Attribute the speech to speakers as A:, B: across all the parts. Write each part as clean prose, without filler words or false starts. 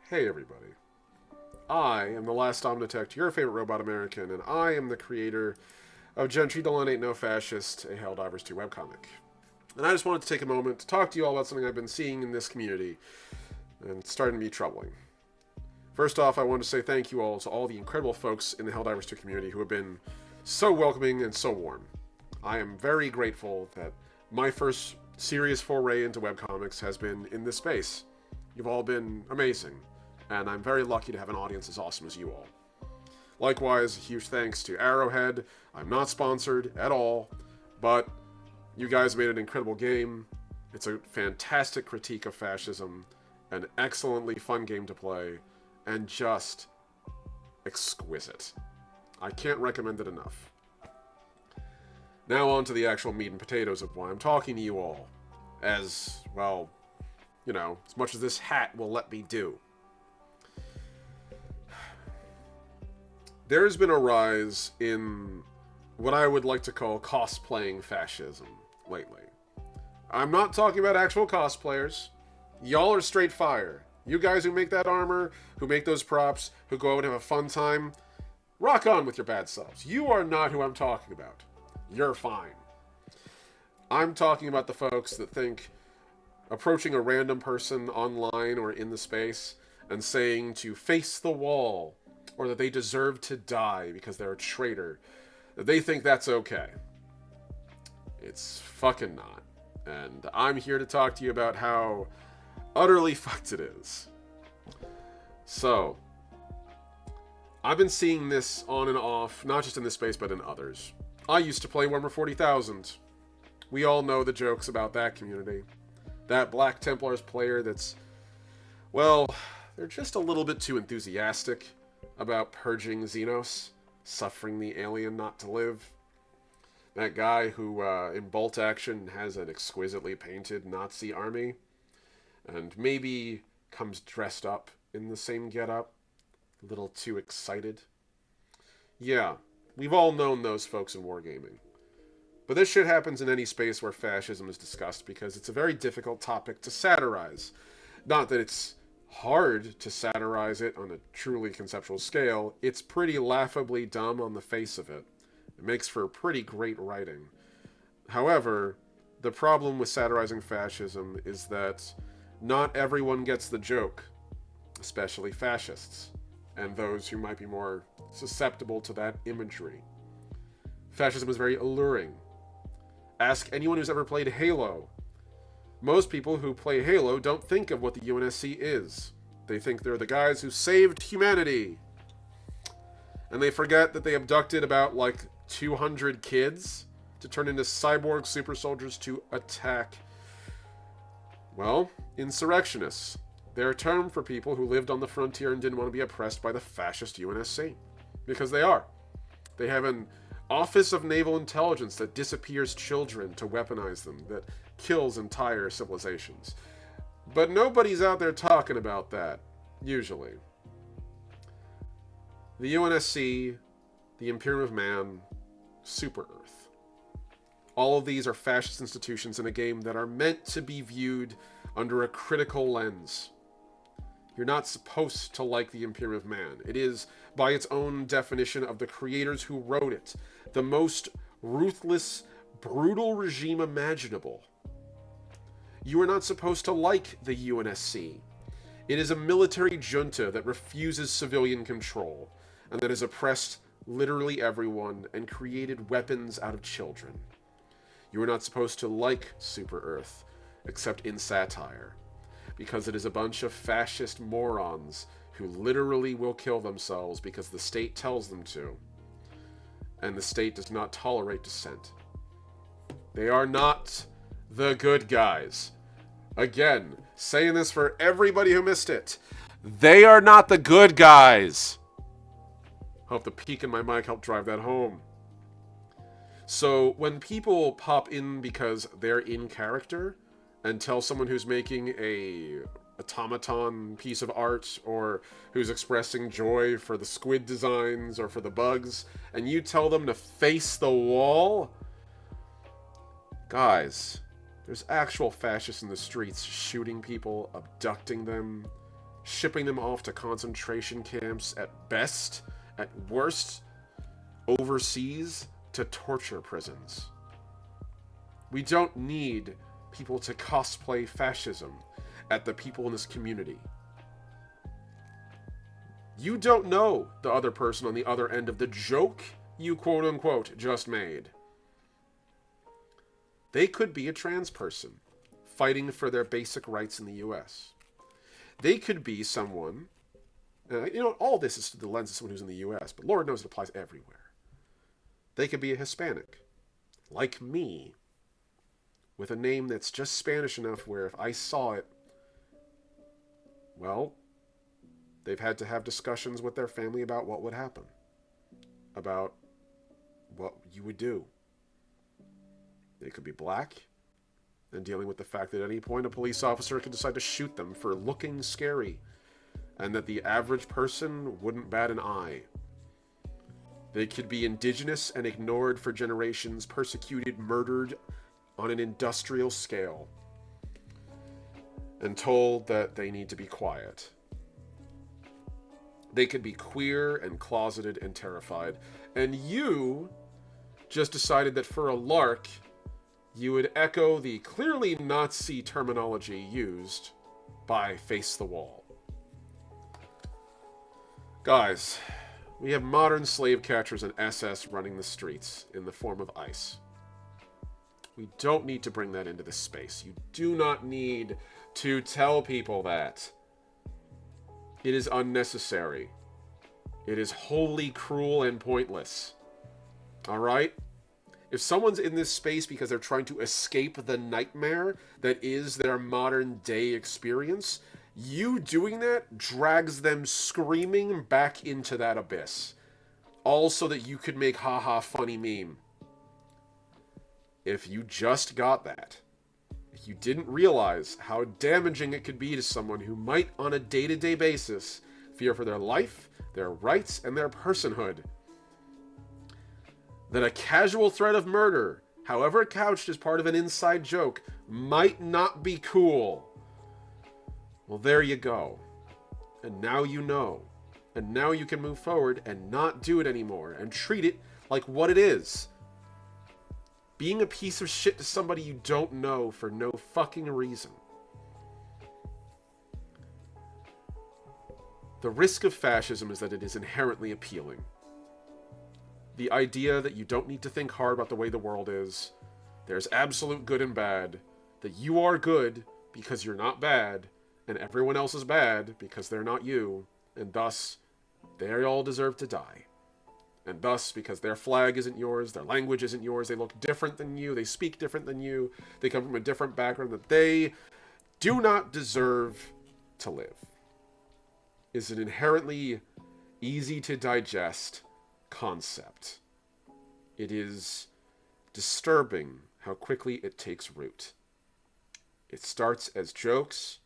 A: Hey everybody, I am the last Omnitect, your favorite robot American, and I am the creator of Gentry, Dolaan, Aint, Fascist, a Helldivers 2 webcomic. And I just wanted to take a moment to talk to you all about something I've been seeing in this community, and it's starting to be troubling. First off, I want to say thank you all to all the incredible folks in the Helldivers 2 community who have been so welcoming and so warm. I am very grateful that my first serious foray into webcomics has been in this space. You've all been amazing, and I'm very lucky to have an audience as awesome as you all. Likewise, a huge thanks to Arrowhead. I'm not sponsored at all, but you guys made an incredible game. It's a fantastic critique of fascism, an excellently fun game to play, and just exquisite. I can't recommend it enough. Now on to the actual meat and potatoes of why I'm talking to you all. As, well, you know, as much as this hat will let me do. There has been a rise in what I would like to call cosplaying fascism lately. I'm not talking about actual cosplayers. Y'all are straight fire. You guys who make that armor, who make those props, who go out and have a fun time, rock on with your bad selves. You are not who I'm talking about. You're fine. I'm talking about the folks that think approaching a random person online or in the space and saying to face the wall, or that they deserve to die because they're a traitor, that they think that's okay. It's fucking not. And I'm here to talk to you about how utterly fucked it is. So, I've been seeing this on and off, not just in this space, but in others. I used to play Warhammer 40,000. We all know the jokes about that community. That Black Templars player that's, well, they're just a little bit too enthusiastic about purging Xenos, suffering the alien not to live. That guy who, in bolt action, has an exquisitely painted Nazi army, and maybe comes dressed up in the same getup, a little too excited. Yeah, we've all known those folks in wargaming. But this shit happens in any space where fascism is discussed because it's a very difficult topic to satirize. Not that it's hard to satirize it on a truly conceptual scale, it's pretty laughably dumb on the face of it. It makes for pretty great writing. However, the problem with satirizing fascism is that not everyone gets the joke, especially fascists, and those who might be more susceptible to that imagery. Fascism is very alluring. Ask anyone who's ever played Halo. Most people who play Halo don't think of what the UNSC is. They think they're the guys who saved humanity. And they forget that they abducted about, 200 kids to turn into cyborg super soldiers to attack, well, insurrectionists. They're a term for people who lived on the frontier and didn't want to be oppressed by the fascist UNSC. Because they are. They have an Office of Naval Intelligence that disappears children to weaponize them, that kills entire civilizations. But nobody's out there talking about that, usually. The UNSC, the Imperium of Man, Super Earth. All of these are fascist institutions in a game that are meant to be viewed under a critical lens. You're not supposed to like the Imperium of Man. It is, by its own definition of the creators who wrote it, the most ruthless, brutal regime imaginable. You are not supposed to like the UNSC. It is a military junta that refuses civilian control, and that has oppressed literally everyone and created weapons out of children. You are not supposed to like Super Earth, except in satire, because it is a bunch of fascist morons who literally will kill themselves because the state tells them to, and the state does not tolerate dissent. They are not the good guys. Again, saying this for everybody who missed it. They are not the good guys. Hope the peak in my mic helped drive that home. So when people pop in because they're in character and tell someone who's making a automaton piece of art or who's expressing joy for the squid designs or for the bugs, and you tell them to face the wall, guys, there's actual fascists in the streets shooting people, abducting them, shipping them off to concentration camps at best, at worst, overseas to torture prisons. We don't need people to cosplay fascism at the people in this community. You don't know the other person on the other end of the joke you quote-unquote just made. They could be a trans person fighting for their basic rights in the U.S. They could be someone, all this is through the lens of someone who's in the U.S., but Lord knows it applies everywhere. They could be a Hispanic, like me, with a name that's just Spanish enough where if I saw it, well, they've had to have discussions with their family about what would happen, about what you would do. They could be black, and dealing with the fact that at any point a police officer could decide to shoot them for looking scary, and that the average person wouldn't bat an eye. They could be indigenous and ignored for generations, persecuted, murdered on an industrial scale, and told that they need to be quiet. They could be queer and closeted and terrified, and you just decided that for a lark, you would echo the clearly Nazi terminology used by Face the Wall. Guys, we have modern slave catchers and SS running the streets in the form of ICE. We don't need to bring that into this space. You do not need to tell people that. It is unnecessary. It is wholly cruel and pointless. Alright? If someone's in this space because they're trying to escape the nightmare that is their modern day experience, you doing that drags them screaming back into that abyss. All so that you could make haha funny meme. If you just got that, if you didn't realize how damaging it could be to someone who might on a day-to-day basis fear for their life, their rights, and their personhood, that a casual threat of murder, however couched as part of an inside joke, might not be cool. Well, there you go. And now you know. And now you can move forward and not do it anymore and treat it like what it is. Being a piece of shit to somebody you don't know for no fucking reason. The risk of fascism is that it is inherently appealing. The idea that you don't need to think hard about the way the world is, there's absolute good and bad, that you are good because you're not bad, and everyone else is bad because they're not you, and thus, they all deserve to die. And thus, because their flag isn't yours, their language isn't yours, they look different than you, they speak different than you, they come from a different background, that they do not deserve to live, is an inherently easy to digest concept. It is disturbing how quickly it takes root. It starts as jokes,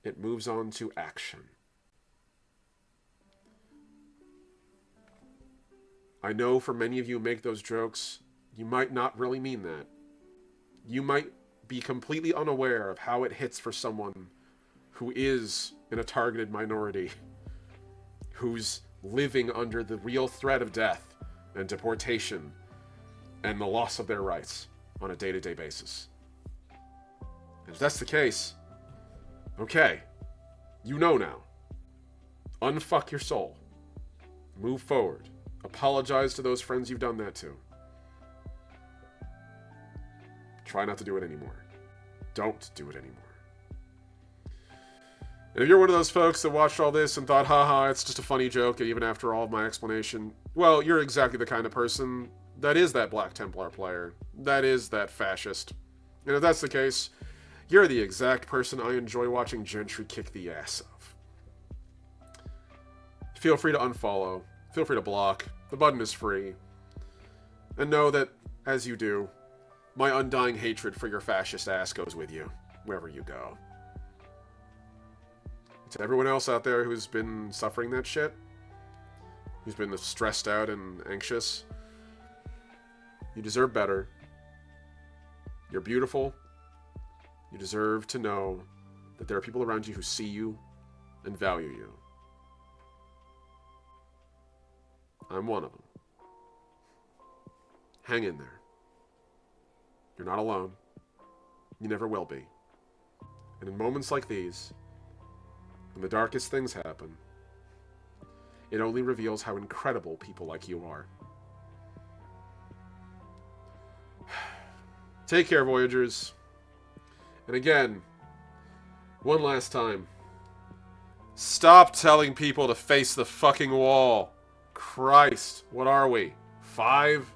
A: it moves on to action. I know for many of you who make those jokes, you might not really mean that. You might be completely unaware of how it hits for someone who is in a targeted minority, who's living under the real threat of death and deportation and the loss of their rights on a day-to-day basis. And if that's the case, okay, you know now. Unfuck your soul. Move forward. Apologize to those friends you've done that to. Try not to do it anymore. Don't do it anymore. And if you're one of those folks that watched all this and thought, haha, it's just a funny joke, even after all of my explanation, well, you're exactly the kind of person that is that Black Templar player. That is that fascist. And if that's the case, you're the exact person I enjoy watching Gentry kick the ass of. Feel free to unfollow. Feel free to block. The button is free. And know that, as you do, my undying hatred for your fascist ass goes with you, wherever you go. To everyone else out there who's been suffering that shit, who's been stressed out and anxious, you deserve better. You're beautiful. You deserve to know that there are people around you who see you, and value you. I'm one of them. Hang in there. You're not alone. You never will be. And in moments like these, when the darkest things happen, it only reveals how incredible people like you are. Take care, Voyagers. And again, one last time, stop telling people to face the fucking wall. Christ, what are we? 5?